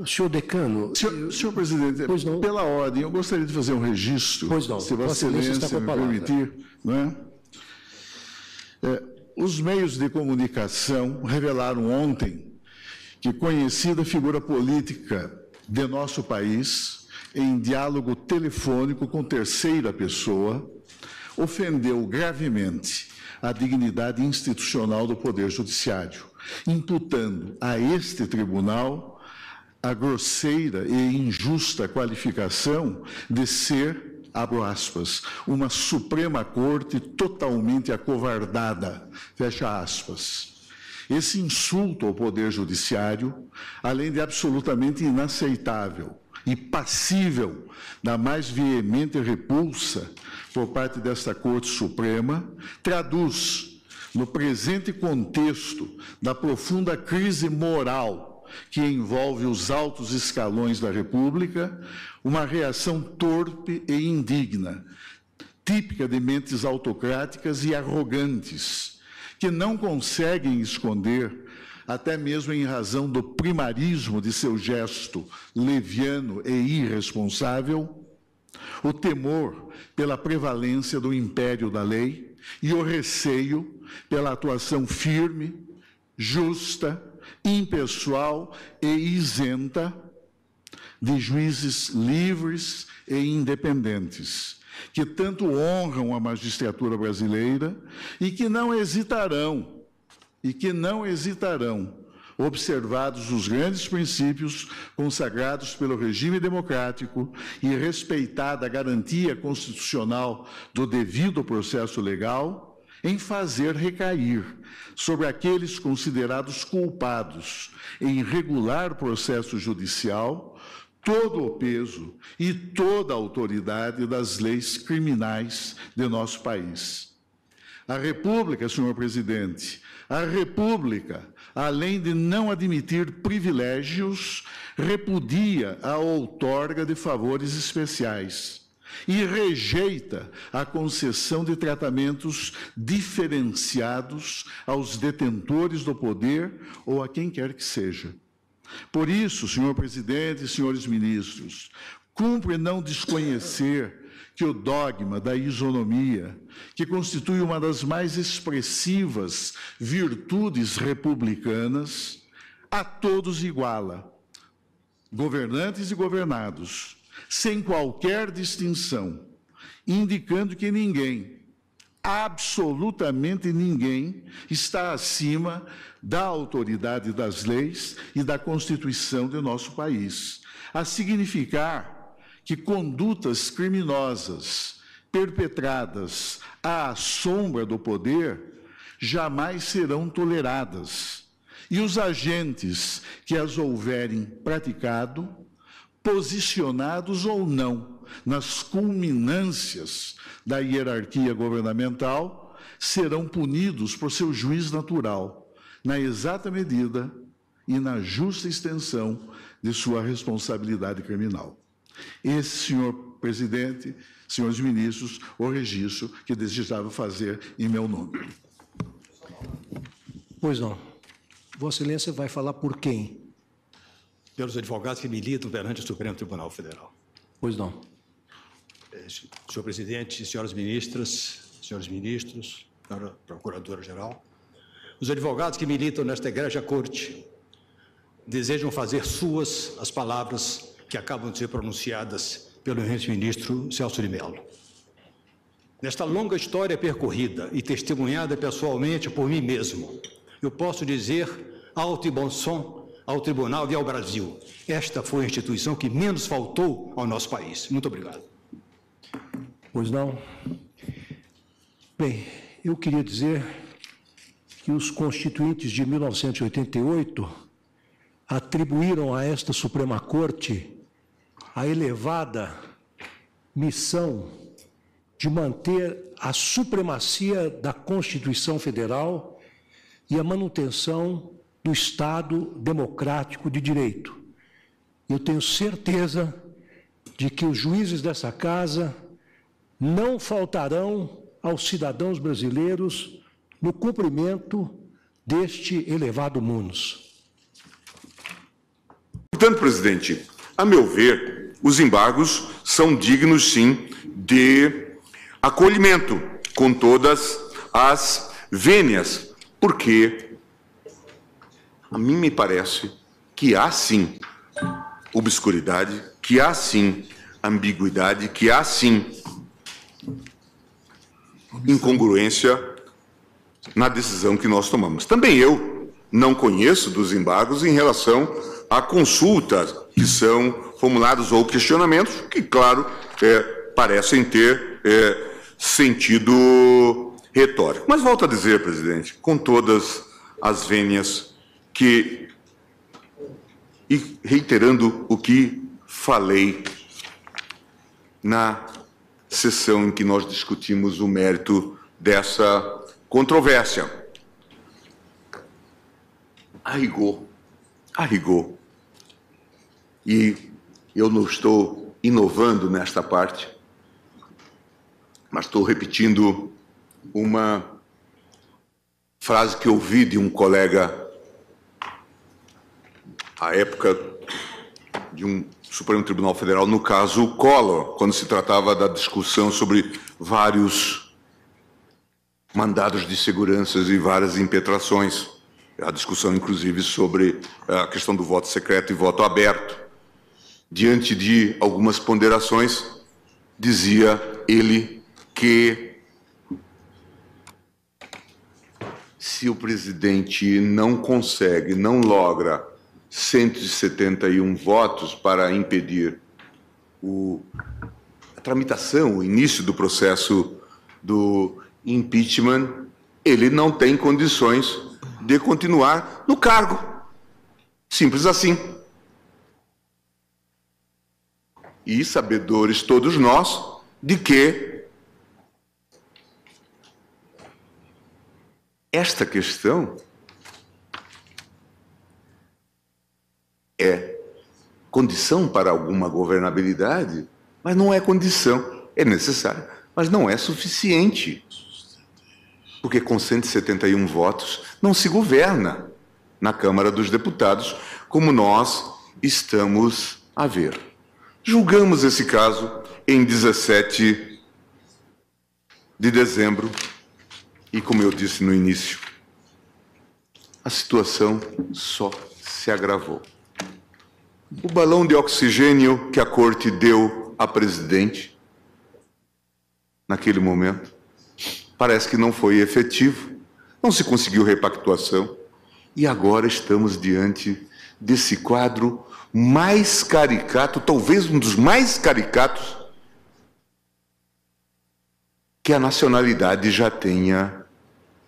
Senhor decano... Senhor presidente, pela ordem, eu gostaria de fazer um registro, pois não, se Vossa Excelência me permitir. Não é? Os meios de comunicação revelaram ontem que conhecida figura política de nosso país, em diálogo telefônico com terceira pessoa, ofendeu gravemente a dignidade institucional do Poder Judiciário, imputando a este tribunal a grosseira e injusta qualificação de ser, abro aspas, uma Suprema Corte totalmente acovardada, fecha aspas. Esse insulto ao Poder Judiciário, além de absolutamente inaceitável e passível da mais veemente repulsa por parte desta Corte Suprema, traduz, no presente contexto da profunda crise moral que envolve os altos escalões da República, uma reação torpe e indigna, típica de mentes autocráticas e arrogantes, que não conseguem esconder, até mesmo em razão do primarismo de seu gesto leviano e irresponsável, o temor pela prevalência do império da lei e o receio pela atuação firme, justa, impessoal e isenta de juízes livres e independentes, que tanto honram a magistratura brasileira e que não hesitarão, observados os grandes princípios consagrados pelo regime democrático e respeitada a garantia constitucional do devido processo legal, em fazer recair sobre aqueles considerados culpados em irregular processo judicial todo o peso e toda a autoridade das leis criminais de nosso país. A República, senhor presidente, a República, além de não admitir privilégios, repudia a outorga de favores especiais e rejeita a concessão de tratamentos diferenciados aos detentores do poder ou a quem quer que seja. Por isso, senhor presidente e senhores ministros, cumpre não desconhecer que o dogma da isonomia, que constitui uma das mais expressivas virtudes republicanas, a todos iguala, governantes e governados, sem qualquer distinção, indicando que ninguém, absolutamente ninguém, está acima da autoridade das leis e da Constituição de nosso país, a significar que condutas criminosas perpetradas à sombra do poder jamais serão toleradas, e os agentes que as houverem praticado, posicionados ou não nas culminâncias da hierarquia governamental, serão punidos por seu juiz natural, na exata medida e na justa extensão de sua responsabilidade criminal. Esse, senhor presidente, senhores ministros, o registro que desejava fazer em meu nome. Pois não. Vossa Excelência vai falar por quem? Pelos advogados que militam perante o Supremo Tribunal Federal. Pois não. Senhor presidente, senhoras ministras, senhores ministros, senhora procuradora-geral, os advogados que militam nesta egrégia corte desejam fazer suas as palavras que acabam de ser pronunciadas pelo ex-ministro Celso de Mello. Nesta longa história percorrida e testemunhada pessoalmente por mim mesmo, eu posso dizer, alto e bom som, ao Tribunal e ao Brasil, esta foi a instituição que menos faltou ao nosso país. Muito obrigado. Pois não. Bem, eu queria dizer que os constituintes de 1988 atribuíram a esta Suprema Corte a elevada missão de manter a supremacia da Constituição Federal e a manutenção do Estado democrático de direito. Eu tenho certeza de que os juízes dessa casa não faltarão aos cidadãos brasileiros no cumprimento deste elevado munus. Portanto, presidente, a meu ver, os embargos são dignos, sim, de acolhimento, com todas as vênias, porque a mim me parece que há, sim, obscuridade, que há, sim, ambiguidade, que há, sim, incongruência na decisão que nós tomamos. Também eu não conheço dos embargos em relação a consultas que são formulados ou questionamentos que, claro, parecem ter sentido retórico. Mas volto a dizer, presidente, com todas as vênias que, e reiterando o que falei na sessão em que nós discutimos o mérito dessa controvérsia. A rigor, e eu não estou inovando nesta parte, mas estou repetindo uma frase que ouvi de um colega à época de um Supremo Tribunal Federal, no caso Collor, quando se tratava da discussão sobre vários mandados de segurança e várias impetrações, a discussão, inclusive, sobre a questão do voto secreto e voto aberto. Diante de algumas ponderações, dizia ele que se o presidente não consegue, não logra 171 votos para impedir a tramitação, o início do processo do impeachment, ele não tem condições de continuar no cargo. Simples assim. E sabedores todos nós de que esta questão é condição para alguma governabilidade, mas não é condição. É necessário, mas não é suficiente. Porque com 171 votos não se governa na Câmara dos Deputados, como nós estamos a ver. Julgamos esse caso em 17 de dezembro e, como eu disse no início, a situação só se agravou. O balão de oxigênio que a Corte deu à presidente, naquele momento, parece que não foi efetivo, não se conseguiu repactuação, e agora estamos diante desse quadro mais caricato, talvez um dos mais caricatos, que a nacionalidade já tenha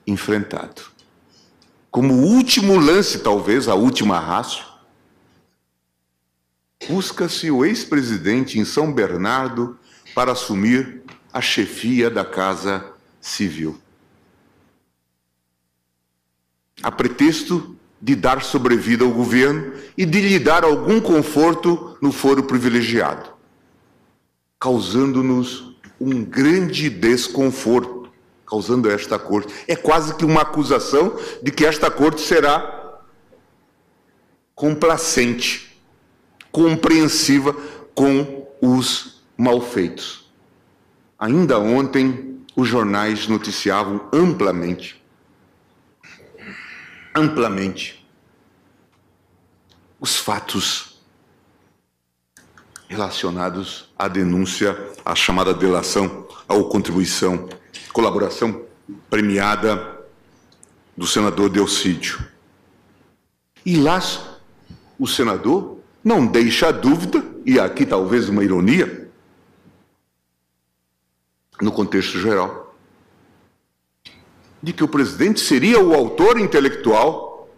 enfrentado. Como último lance, talvez, a última rácio, busca-se o ex-presidente em São Bernardo para assumir a chefia da Casa Civil, a pretexto de dar sobrevida ao governo e de lhe dar algum conforto no foro privilegiado, causando-nos um grande desconforto, causando esta corte. É quase que uma acusação de que esta corte será complacente, compreensiva com os malfeitos. Ainda ontem, os jornais noticiavam amplamente, os fatos relacionados à denúncia, à chamada delação ou contribuição, colaboração premiada do senador Delcídio. E lá o senador não deixa dúvida, e aqui talvez uma ironia, no contexto geral, de que o presidente seria o autor intelectual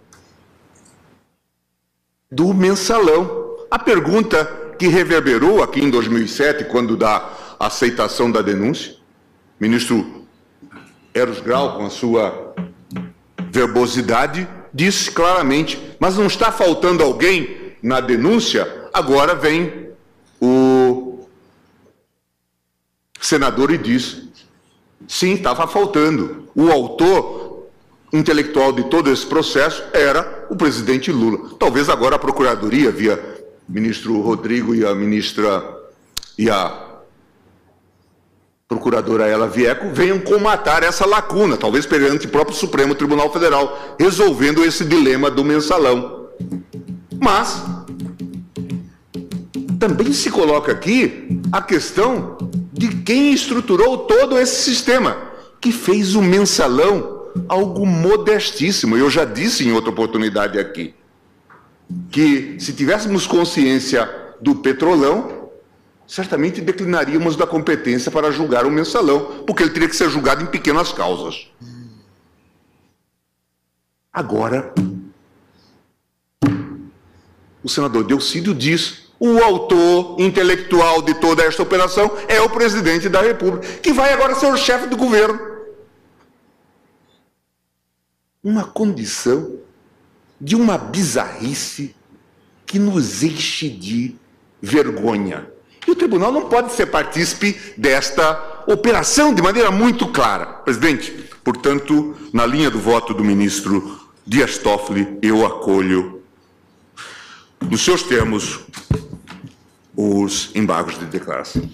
do mensalão. A pergunta que reverberou aqui em 2007, quando da aceitação da denúncia, o ministro Eros Grau, com a sua verbosidade, disse claramente, mas não está faltando alguém na denúncia? Agora vem o senador e diz, sim, estava faltando. O autor intelectual de todo esse processo era o presidente Lula. Talvez agora a Procuradoria, via ministro Rodrigo e a ministra e a procuradora Ela Vieco venham comatar essa lacuna, talvez perante o próprio Supremo Tribunal Federal, resolvendo esse dilema do mensalão. Mas também se coloca aqui a questão de quem estruturou todo esse sistema, que fez o mensalão algo modestíssimo. Eu já disse em outra oportunidade aqui, que se tivéssemos consciência do Petrolão, certamente declinaríamos da competência para julgar o mensalão, porque ele teria que ser julgado em pequenas causas. Agora, o senador Delcídio diz: o autor intelectual de toda esta operação é o presidente da República, que vai agora ser o chefe do governo. Uma condição de uma bizarrice que nos enche de vergonha. E o tribunal não pode ser partícipe desta operação de maneira muito clara. Presidente, portanto, na linha do voto do ministro Dias Toffoli, eu acolho, nos seus termos, os embargos de declaração.